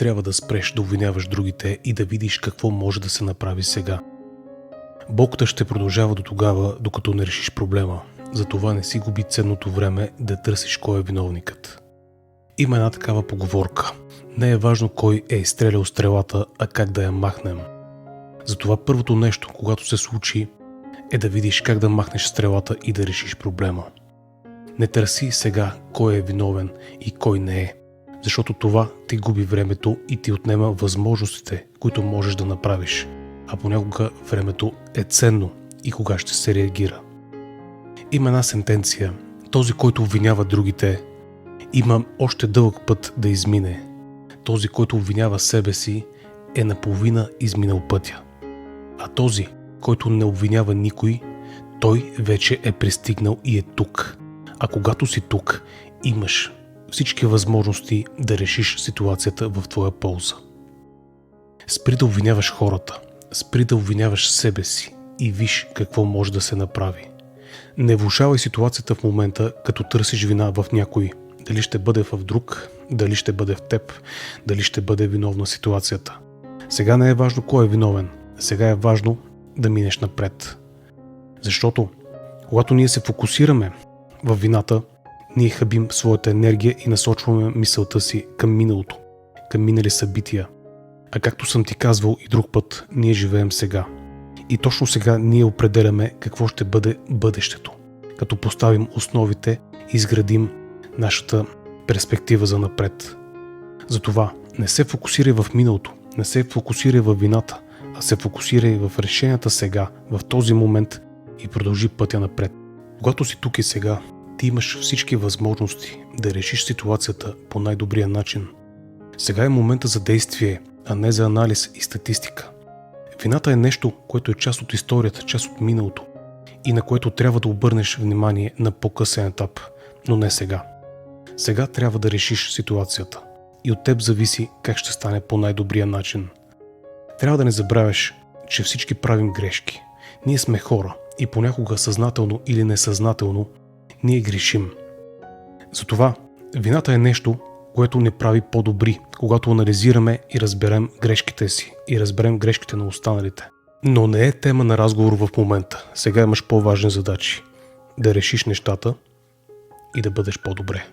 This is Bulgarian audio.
Трябва да спреш да обвиняваш другите и да видиш какво може да се направи сега. Болката ще продължава до тогава, докато не решиш проблема. Затова не си губи ценното време да търсиш кой е виновникът. Има една такава поговорка. Не е важно кой е изстрелял стрелата, а как да я махнем. Затова първото нещо, когато се случи, е да видиш как да махнеш стрелата и да решиш проблема. Не търси сега кой е виновен и кой не е, защото това ти губи времето и ти отнема възможностите, които можеш да направиш, а понякога времето е ценно и кога ще се реагира. Има една сентенция. Този, който обвинява другите, има още дълъг път да измине. Този, който обвинява себе си, е наполовина изминал пътя. А този, който не обвинява никой, той вече е пристигнал и е тук. А когато си тук, имаш всички възможности да решиш ситуацията в твоя полза. Спри да обвиняваш хората, спри да обвиняваш себе си и виж какво може да се направи. Не влошавай ситуацията в момента, като търсиш вина в някой. Дали ще бъде в друг, дали ще бъде в теб, дали ще бъде виновна ситуацията. Сега не е важно кой е виновен. Сега е важно да минеш напред. Защото, когато ние се фокусираме в вината, ние хабим своята енергия и насочваме мисълта си към миналото, към минали събития. А както съм ти казвал и друг път, ние живеем сега. И точно сега ние определяме какво ще бъде бъдещето, като поставим основите и изградим нашата перспектива за напред. Затова не се фокусирай в миналото, не се фокусирай в вината, а се фокусирай в решенията сега, в този момент и продължи пътя напред. Когато си тук и сега, ти имаш всички възможности да решиш ситуацията по най-добрия начин. Сега е момента за действие, а не за анализ и статистика. Вината е нещо, което е част от историята, част от миналото и на което трябва да обърнеш внимание на по-късен етап, но не сега. Сега трябва да решиш ситуацията и от теб зависи как ще стане по най-добрия начин. Трябва да не забравяш, че всички правим грешки. Ние сме хора и понякога съзнателно или несъзнателно ние грешим. Затова вината е нещо, което не прави по-добри, когато анализираме и разберем грешките си и разберем грешките на останалите. Но не е тема на разговор в момента. Сега имаш по-важни задачи. Да решиш нещата и да бъдеш по-добре.